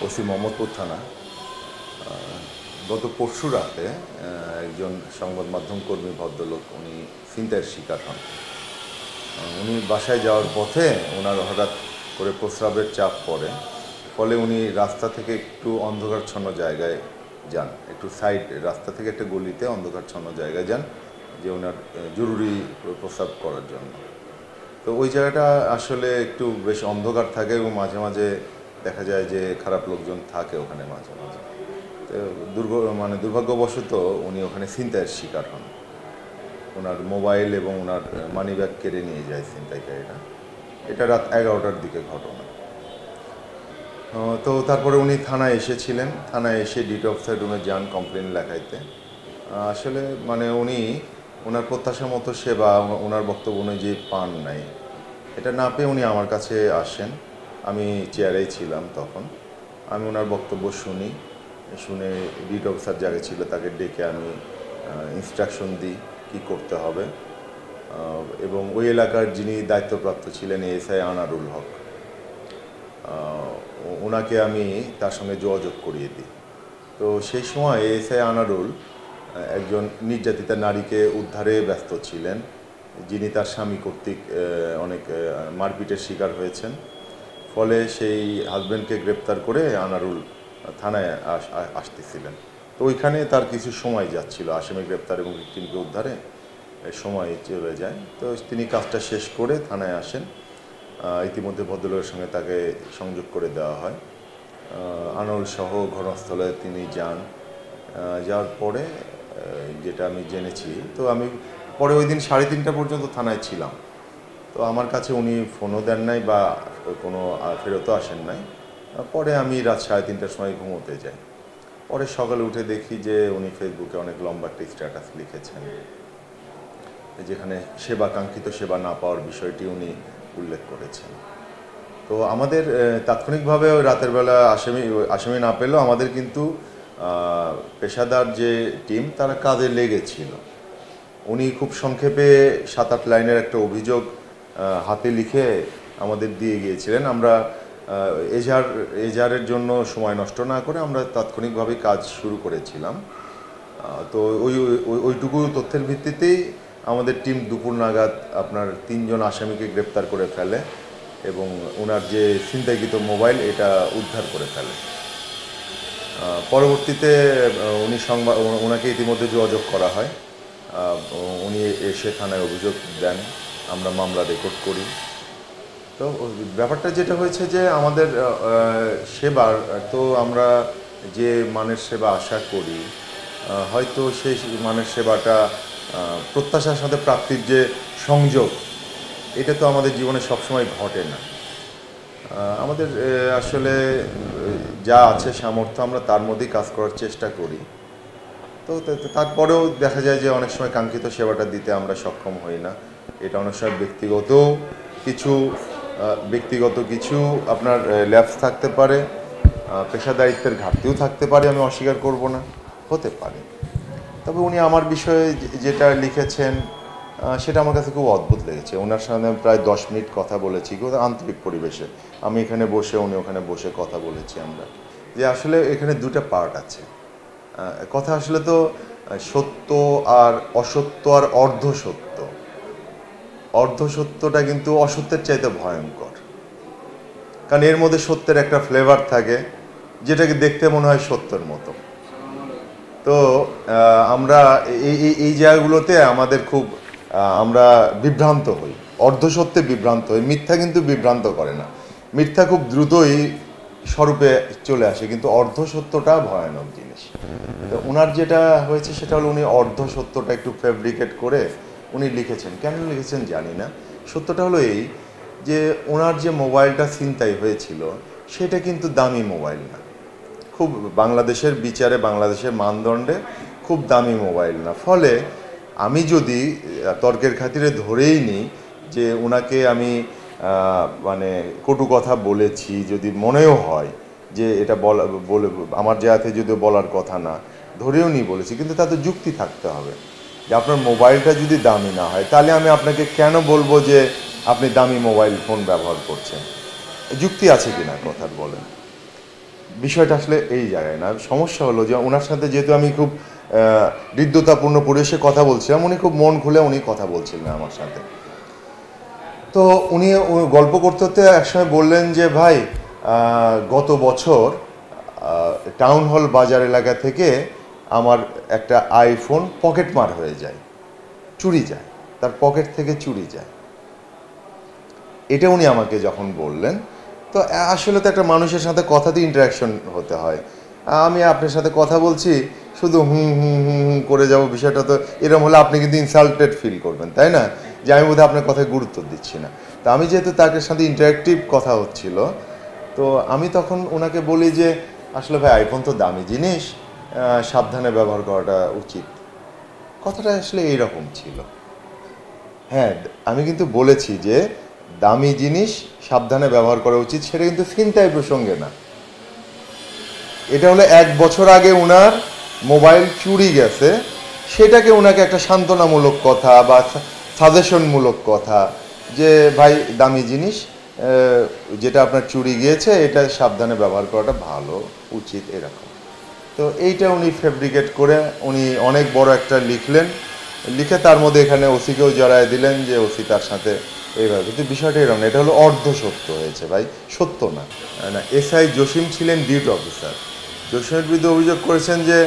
OC Mohammadpur থানা। গত পরশু রাতে একজন সংবাদ মাধ্যম কর্মী ভদ্রলোক উনি ছিনতাইয়ের শিকার হন। উনি বাসায় যাওয়ার পথে ওনার হঠাৎ করে প্রস্রাবের চাপ পড়ে, ফলে উনি রাস্তা থেকে একটু অন্ধকারচ্ছন্ন জায়গায় যান, একটু সাইড রাস্তা থেকে একটা গলিতে অন্ধকারচ্ছন্ন জায়গায় যান যে ওনার জরুরি প্রস্রাব করার জন্য। তো ওই জায়গাটা আসলে একটু বেশ অন্ধকার থাকে এবং মাঝে মাঝে দেখা যায় যে খারাপ লোকজন থাকে ওখানে মাঝে মাঝে। তো দুর্ভাগ্যবশত উনি ওখানে ছিনতাইয়ের শিকার হন। ওনার মোবাইল এবং ওনার মানি ব্যাগ কেড়ে নিয়ে যায় ছিনতাইকারীরা। এটা রাত 11টার দিকে ঘটনা। তো তারপরে উনি থানায় এসেছিলেন, থানায় এসে ডিউটি অফিসার রুমে যান কমপ্লেন লেখাইতে। আসলে উনি ওনার প্রত্যাশা মতো সেবা ওনার বক্তব্য অনুযায়ী পান নাই। এটা না পেয়ে উনি আমার কাছে আসেন। আমি চেয়ারেই ছিলাম তখন। আমি ওনার বক্তব্য শুনে ডিউটি অফিসার যাকে ছিল তাকে ডেকে আমি ইনস্ট্রাকশন দিই কী করতে হবে, এবং ওই এলাকার যিনি দায়িত্বপ্রাপ্ত ছিলেন এএসআই আনারুল হক, ওনাকে আমি তার সঙ্গে যোগাযোগ করিয়ে দিই। তো সেই সময় এএসআই আনারুল একজন নির্যাতিতা নারীকে উদ্ধারে ব্যস্ত ছিলেন, যিনি তার স্বামী কর্তৃক অনেক মারপিটের শিকার হয়েছেন। ফলে সেই হাজব্যান্ডকে গ্রেপ্তার করে আনারুল থানায় আসতেছিলেন। তো ওইখানে তার কিছু সময় যাচ্ছিল, আসামি গ্রেপ্তার এবং ভিকটিমকে উদ্ধারে সময় চলে যায়। তো তিনি কাজটা শেষ করে থানায় আসেন। ইতিমধ্যে ভদ্রলোকের সঙ্গে তাকে সংযোগ করে দেওয়া হয়। আনারুল সহ ঘটনাস্থলে তিনি যান। যাওয়ার পরে যেটা আমি জেনেছি, তো আমি পরে ওই দিন 3:30 পর্যন্ত থানায় ছিলাম। তো আমার কাছে উনি ফোনও দেন নাই বা কোনো ফেরতও আসেন নাই। পরে আমি রাত 3:30টার সময় ঘুমোতে যাই। পরে সকালে উঠে দেখি যে উনি ফেসবুকে অনেক লম্বা একটা স্ট্যাটাস লিখেছেন, যেখানে কাঙ্ক্ষিত সেবা না পাওয়ার বিষয়টি উনি উল্লেখ করেছেন। তো আমাদের তাৎক্ষণিকভাবে ওই রাতের বেলা আসামি না পেলেও আমাদের কিন্তু পেশাদার যে টিম তারা কাজে লেগেছিল। উনি খুব সংক্ষেপে 7-8 লাইনের একটা অভিযোগ হাতে লিখে আমাদের দিয়ে গিয়েছিলেন। আমরা এজাহারের জন্য সময় নষ্ট না করে আমরা তাৎক্ষণিকভাবে কাজ শুরু করেছিলাম। তো ওইটুকু তথ্যের ভিত্তিতেই আমাদের টিম দুপুর নাগাদ আপনার 3 জন আসামিকে গ্রেপ্তার করে ফেলে এবং ওনার যে ছিনতাইকৃত মোবাইল এটা উদ্ধার করে ফেলে। পরবর্তীতে ওনাকে ইতিমধ্যে যোগাযোগ করা হয়। উনি এসে থানায় অভিযোগ দেন, আমরা মামলা রেকর্ড করি। তো ব্যাপারটা যেটা হয়েছে যে আমাদের সেবার তো আমরা যে মানের সেবা আশা করি, হয়তো সেই মানের সেবাটা প্রত্যাশার সাথে প্রাপ্তির যে সংযোগ, এটা তো আমাদের জীবনে সবসময় ঘটে না। আমাদের আসলে যা আছে সামর্থ্য আমরা তার মধ্যেই কাজ করার চেষ্টা করি। তো তারপরেও দেখা যায় যে অনেক সময় কাঙ্ক্ষিত সেবাটা দিতে আমরা সক্ষম হই না। এটা অনেক সময় ব্যক্তিগত কিছু আপনার ল্যাপস থাকতে পারে, পেশাদারিত্বের ঘাটতিও থাকতে পারে, আমি অস্বীকার করব না, হতে পারে। তবে উনি আমার বিষয়ে যেটা লিখেছেন সেটা আমার কাছে খুব অদ্ভুত লেগেছে। ওনার সাথে প্রায় 10 মিনিট কথা বলেছি, খুব আন্তরিক পরিবেশে। আমি এখানে বসে, উনি ওখানে বসে কথা বলেছি আমরা, যে আসলে এখানে দুটো পার্ট আছে। কথা আসলে তো সত্য আর অসত্য আর অর্ধসত্য। অর্ধসত্যটা কিন্তু অসত্যের চাইতে ভয়ঙ্কর, কারণ এর মধ্যে সত্যের একটা ফ্লেভার থাকে যেটাকে দেখতে মনে হয় সত্যের মতো। তো আমরা এই জায়গাগুলোতে আমাদের আমরা বিভ্রান্ত হই, অর্ধসত্যে বিভ্রান্ত হই। মিথ্যা কিন্তু বিভ্রান্ত করে না, মিথ্যা খুব দ্রুতই স্বরূপে চলে আসে, কিন্তু অর্ধসত্যটা ভয়ানক জিনিস। তো ওনার যেটা হয়েছে সেটা হলো উনি অর্ধসত্যটা একটু ফেব্রিকেট করে উনি লিখেছেন। কেন লিখেছেন জানি না। সত্যটা হলো এই যে ওনার যে মোবাইলটা ছিনতাই হয়েছিল সেটা কিন্তু দামি মোবাইল না, খুব বাংলাদেশের বিচারে, বাংলাদেশের মানদণ্ডে খুব দামি মোবাইল না। ফলে আমি যদি তর্কের খাতিরে ধরেই নিই যে ওনাকে আমি কটু কথা বলেছি, যদি মনেও হয় যে এটা বলে আমার জায়গাতে যদি বলার কথা না, ধরেও নিই বলেছি, কিন্তু তাতে যুক্তি থাকতে হবে। যে আপনার মোবাইলটা যদি দামি না হয় তাহলে আমি আপনাকে কেন বলবো যে আপনি দামি মোবাইল ফোন ব্যবহার করছেন? যুক্তি আছে কিনা কথার বলেন? বিষয়টা আসলে এই জায়গায় না, সমস্যা হলো যে ওনার সাথে যেহেতু আমি খুব হৃদ্যতাপূর্ণ পরিবেশে কথা বলছিলাম, উনি খুব মন খুলে উনি কথা বলছিলেন আমার সাথে। তো উনি গল্প করতে করতে একসময় বললেন যে ভাই, গত বছর টাউন হল বাজার এলাকা থেকে আমার একটা আইফোন পকেটমার হয়ে যায়, চুরি যায়, তার পকেট থেকে চুরি যায়। এটা উনি আমাকে যখন বললেন, তো আসলে তো একটা মানুষের সাথে কথাতে ইন্টারাকশন হতে হয়। আমি আপনার সাথে কথা বলছি, শুধু হুম হুম হুম হুম করে যাবো, বিষয়টা তো এরকম হলে আপনি কিন্তু ইনসাল্টেড ফিল করবেন, তাই না, যে আমি বোধহয় আপনার কথায় গুরুত্ব দিচ্ছি না। তো আমি যেহেতু তার সাথে ইন্টারাক্টিভ কথা হচ্ছিল, তো আমি তখন ওনাকে বলি যে আসলে ভাই, আইফোন তো দামি জিনিস, সাবধানে ব্যবহার করাটা উচিত। কথাটা আসলে এইরকম ছিল। হ্যাঁ, আমি কিন্তু বলেছি যে দামি জিনিস সাবধানে ব্যবহার করা উচিত, সেটা কিন্তু ছিনতাই প্রসঙ্গে না। এটা হলো 1 বছর আগে ওনার মোবাইল চুরি গেছে, সেটাকে ওনাকে একটা সান্ত্বনামূলক কথা বা সাজেশনমূলক কথা, যে ভাই দামি জিনিস যেটা আপনার চুরি গিয়েছে, এটা সাবধানে ব্যবহার করাটা ভালো, উচিত, এরকম। তো এইটা উনি ফেব্রিকেট করে উনি অনেক বড় একটা লিখলেন, লিখে তার মধ্যে এখানে ওসিকেও জড়ায় দিলেন যে ওসি তার সাথে এইভাবে। কিন্তু বিষয়টা এরকম না, এটা হলো অর্ধ সত্য হয়েছে ভাই, সত্য না। না, এসআই জসিম ছিলেন ডিউটি অফিসার। জসিমের বিরুদ্ধে অভিযোগ করেছেন যে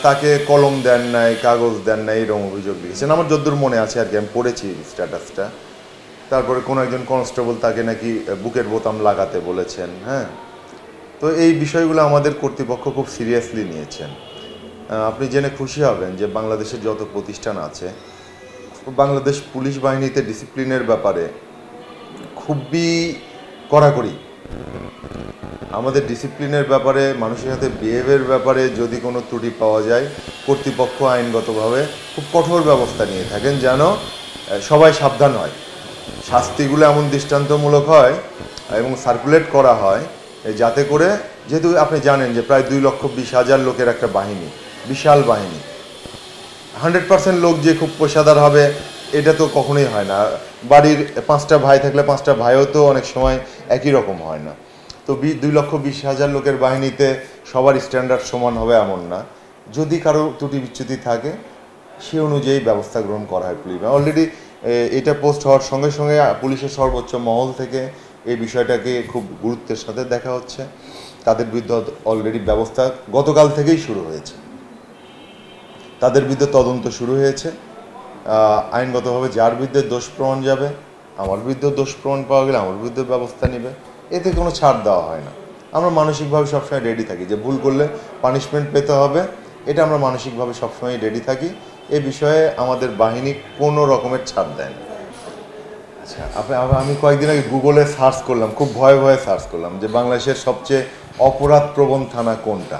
তাকে কলম দেন নাই, কাগজ দেন নাই, এরকম অভিযোগ লিখেছেন। আমার যদ্দূর মনে আছে আর কি, আমি পড়েছি স্ট্যাটাসটা। তারপরে কোনো একজন কনস্টেবল তাকে নাকি বুকের বোতাম লাগাতে বলেছেন। হ্যাঁ, তো এই বিষয়গুলো আমাদের কর্তৃপক্ষ খুব সিরিয়াসলি নিয়েছেন। আপনি জেনে খুশি হবেন যে বাংলাদেশের যত প্রতিষ্ঠান আছে, বাংলাদেশ পুলিশ বাহিনীতে ডিসিপ্লিনের ব্যাপারে খুবই কড়াকড়ি। আমাদের ডিসিপ্লিনের ব্যাপারে, মানুষের সাথে বিহেভিয়ার ব্যাপারে যদি কোনো ত্রুটি পাওয়া যায়, কর্তৃপক্ষ আইনগতভাবে খুব কঠোর ব্যবস্থা নিয়ে থাকেন, যেন সবাই সাবধান হয়। শাস্তিগুলো এমন দৃষ্টান্তমূলক হয় এবং সার্কুলেট করা হয় যাতে করে, যেহেতু আপনি জানেন যে প্রায় 2,20,000 লোকের একটা বাহিনী, বিশাল বাহিনী, 100% লোক যে খুব পেশাদার হবে এটা তো কখনোই হয় না। বাড়ির 5টা ভাই থাকলে 5টা ভাইও তো অনেক সময় একই রকম হয় না। তো 2,20,000 লোকের বাহিনীতে সবার স্ট্যান্ডার্ড সমান হবে এমন না। যদি কারো ত্রুটি বিচ্যুতি থাকে, সে অনুযায়ী ব্যবস্থা গ্রহণ করা হয় পুলিশ। অলরেডি এটা পোস্ট হওয়ার সঙ্গে সঙ্গে পুলিশের সর্বোচ্চ মহল থেকে এই বিষয়টাকে খুব গুরুত্বের সাথে দেখা হচ্ছে। তাদের বিরুদ্ধে অলরেডি ব্যবস্থা গতকাল থেকেই শুরু হয়েছে, তাদের বিরুদ্ধে তদন্ত শুরু হয়েছে। আইনগতভাবে যার বিরুদ্ধে দোষ প্রমাণ যাবে, আমার বিরুদ্ধেও দোষ প্রমাণ পাওয়া গেলে আমার বিরুদ্ধে ব্যবস্থা নেবে, এতে কোনো ছাড় দেওয়া হয় না। আমরা মানসিকভাবে সবসময় রেডি থাকি যে ভুল করলে পানিশমেন্ট পেতে হবে, এটা আমরা মানসিকভাবে সবসময় রেডি থাকি। এ বিষয়ে আমাদের বাহিনী কোনো রকমের ছাড় দেয় না। আচ্ছা, আমি কয়েকদিন আগে গুগলে সার্চ করলাম, খুব ভয়ে ভয়ে সার্চ করলাম যে বাংলাদেশের সবচেয়ে অপরাধপ্রবণ থানা কোনটা।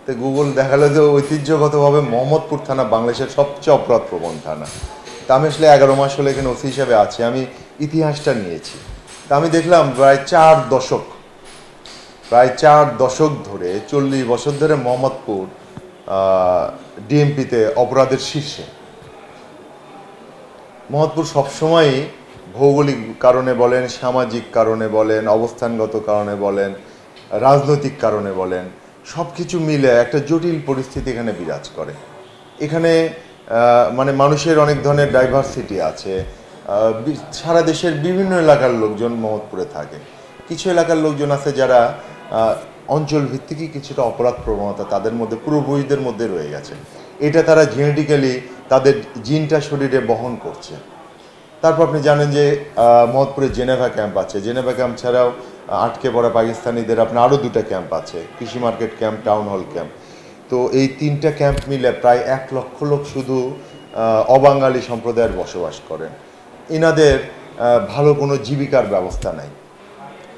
তো গুগল দেখালো যে ঐতিহ্যগতভাবে মোহাম্মদপুর থানা বাংলাদেশের সবচেয়ে অপরাধপ্রবণ থানা। তা আমি আসলে 11 মাস হলে এখানে ওসি হিসাবে আছি, আমি ইতিহাসটা নিয়েছি। তা আমি দেখলাম প্রায় 4 দশক ধরে, 40 বছর ধরে মোহাম্মদপুর ডিএমপিতে অপরাধের শীর্ষে। মোহাম্মদপুর সবসময়ই ভৌগোলিক কারণে বলেন, সামাজিক কারণে বলেন, অবস্থানগত কারণে বলেন, রাজনৈতিক কারণে বলেন, সব কিছু মিলে একটা জটিল পরিস্থিতি এখানে বিরাজ করে। এখানে মানে মানুষের অনেক ধরনের ডাইভার্সিটি আছে। সারা দেশের বিভিন্ন এলাকার লোকজন মোহাম্মদপুরে থাকে। কিছু এলাকার লোকজন আছে যারা অঞ্চল ভিত্তিকই কিছুটা অপরাধ প্রবণতা তাদের মধ্যে, পূর্বপুরুষদের মধ্যে রয়ে গেছে। এটা তারা জেনেটিক্যালি তাদের জিনটা শরীরে বহন করছে। তারপর আপনি জানেন যে মোহাম্মদপুরে জেনেভা ক্যাম্প আছে। জেনেভা ক্যাম্প ছাড়াও আটকে পড়া পাকিস্তানিদের আপনার আরও 2টা ক্যাম্প আছে, কৃষি market camp, town hall camp. তো এই 3টা ক্যাম্প মিলে প্রায় 1 লক্ষ লোক শুধু অবাঙালি সম্প্রদায়ের বসবাস করেন। ইনাদের ভালো কোনো জীবিকার ব্যবস্থা নাই,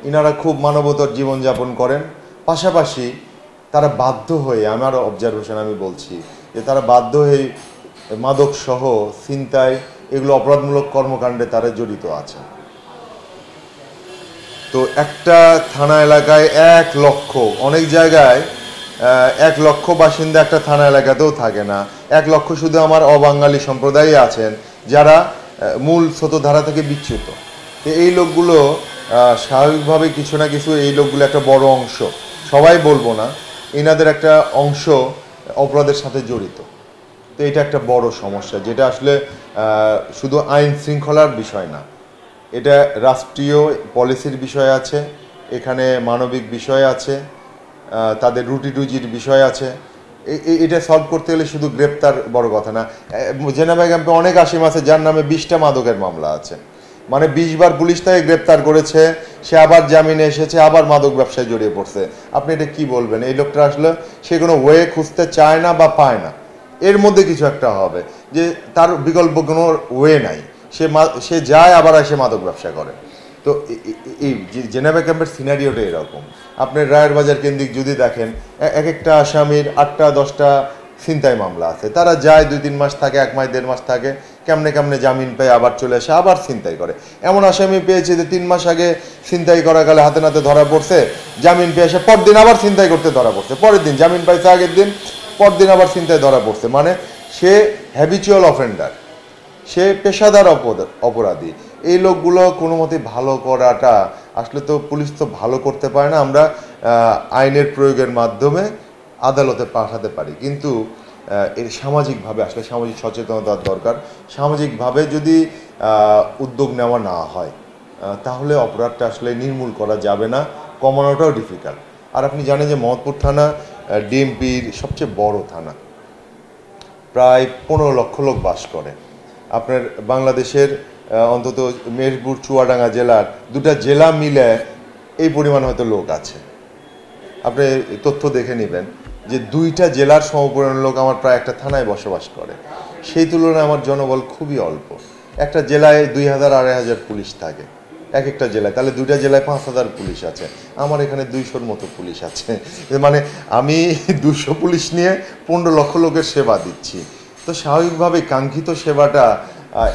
ইনারা খুব মানবতার জীবনযাপন করেন। পাশাপাশি তারা বাধ্য হয়ে, আমার অবজারভেশন আমি বলছি যে তারা বাধ্য হয়ে মাদকসহ ছিনতাই, এগুলো অপরাধমূলক কর্মকাণ্ডে তারা জড়িত আছে। তো একটা থানা এলাকায় 1 লক্ষ, অনেক জায়গায় 1 লক্ষ বাসিন্দা একটা থানা এলাকাতেও থাকে না। 1 লক্ষ শুধু আমার অবাঙালি সম্প্রদায় আছেন যারা মূল স্রোতধারা থেকে বিচ্যুত। তো এই লোকগুলো স্বাভাবিকভাবে কিছু না কিছু, এই লোকগুলো একটা বড় অংশ সবাই বলবো না, এনাদের একটা অংশ অপরাধের সাথে জড়িত। তো এটা একটা বড় সমস্যা, যেটা আসলে শুধু আইন শৃঙ্খলার বিষয় না, এটা রাষ্ট্রীয় পলিসির বিষয় আছে, এখানে মানবিক বিষয় আছে, তাদের রুটি রুজির বিষয় আছে। এটা সলভ করতে গেলে শুধু গ্রেপ্তার বড় কথা না। জেনেভা ক্যাম্পে অনেক আসামি আছে যার নামে 20টা মাদকের মামলা আছে, মানে 20 বার পুলিশ তাকে গ্রেপ্তার করেছে, সে আবার জামিনে এসেছে, আবার মাদক ব্যবসায় জড়িয়ে পড়ছে। আপনি এটা কি বলবেন? এই লোকটা আসলে সে কোনো ওয়ে খুঁজতে চায় না বা পায় না, এর মধ্যে কিছু একটা হবে যে তার বিকল্প কোনো ওয়ে নাই, সে যায় আবার এসে মাদক ব্যবসা করে। তো এই জেনেভা ক্যাম্পের সিনারিওটা এরকম। আপনি রায়ের বাজার কেন্দ্রিক যদি দেখেন, এক একটা আসামির 8টা 10টা ছিনতাই মামলা আছে, তারা যায় 2-3 মাস থাকে, 1 মাস 1.5 মাস থাকে, কেমনে জামিন পেয়ে আবার চলে আসে, আবার ছিনতাই করে। এমন আসামি পেয়েছে যে 3 মাস আগে ছিনতাই করা গেলে হাতে নাতে ধরা পড়ছে, জামিন পেয়ে এসে পরদিন আবার ছিনতাই করতে ধরা পড়ছে, পরের দিন জামিন পাইছে আগের দিন, পরদিন আবার ছিনতাই ধরা পড়ছে। মানে সে হ্যাবিচুয়াল অফেন্ডার, সে পেশাদার অপরাধী। এই লোকগুলো কোনো মতে ভালো করাটা আসলে তো পুলিশ তো ভালো করতে পারে না। আমরা আইনের প্রয়োগের মাধ্যমে আদালতে পাঠাতে পারি, কিন্তু এর সামাজিকভাবে আসলে সামাজিক সচেতনতার দরকার। সামাজিকভাবে যদি উদ্যোগ নেওয়া না হয় তাহলে অপরাধটা আসলে নির্মূল করা যাবে না, কমানোটাও ডিফিকাল্ট। আর আপনি জানেন যে মোহাম্মদপুর থানা ডিএমপির সবচেয়ে বড় থানা, প্রায় 15 লক্ষ লোক বাস করে। আপনার বাংলাদেশের অন্তত মেহেরপুর চুয়াডাঙ্গা জেলার 2টা জেলা মিলে এই পরিমাণ হয়তো লোক আছে। আপনি তথ্য দেখে নেবেন যে 2টা জেলার সমপরিমাণ লোক আমার প্রায় একটা থানায় বসবাস করে। সেই তুলনায় আমার জনবল খুবই অল্প। একটা জেলায় 2000-2500 পুলিশ থাকে এক একটা জেলায়, তাহলে 2টা জেলায় 5000 পুলিশ আছে, আমার এখানে 200-র মতো পুলিশ আছে। মানে আমি 200 পুলিশ নিয়ে 15 লক্ষ লোকের সেবা দিচ্ছি। তো স্বাভাবিকভাবে কাঙ্ক্ষিত সেবাটা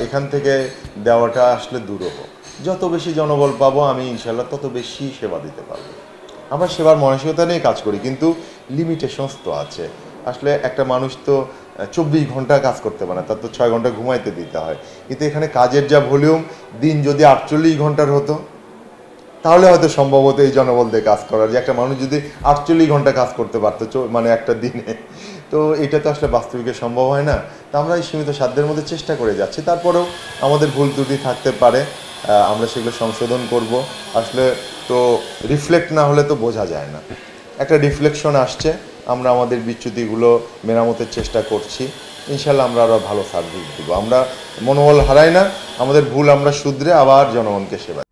এখান থেকে দেওয়াটা আসলে দুরূহ। যত বেশি জনবল পাবো আমি ইনশাল্লাহ তত বেশি সেবা দিতে পারবো। আমরা সেবার মানসিকতা নিয়ে কাজ করি, কিন্তু লিমিটেশনস তো আছে। আসলে একটা মানুষ তো 24 ঘন্টা কাজ করতে পারে না, তার তো 6 ঘন্টা ঘুমাইতে দিতে হয়। কিন্তু এখানে কাজের যা ভলিউম, দিন যদি 48 ঘন্টার হতো তাহলে হয়তো সম্ভবত এই জনবল দিয়ে কাজ করার, যে একটা মানুষ যদি 48 ঘন্টা কাজ করতে পারতো মানে একটা দিনে, তো এটা তো আসলে বাস্তবিকে সম্ভব হয় না। তো আমরা এই সীমিত সাধ্যের মধ্যে চেষ্টা করে যাচ্ছি, তারপরেও আমাদের ভুল ত্রুটি থাকতে পারে, আমরা সেগুলো সংশোধন করব। আসলে তো রিফ্লেক্ট না হলে তো বোঝা যায় না। একটা রিফ্লেকশন আসছে, আমরা আমাদের বিচ্যুতিগুলো মেরামতের চেষ্টা করছি, ইনশাল্লাহ আমরা আরও ভালো সার্ভিস দেবো। আমরা মনোবল হারাই না, আমাদের ভুল আমরা শুধরে আবার জনগণকে সেবা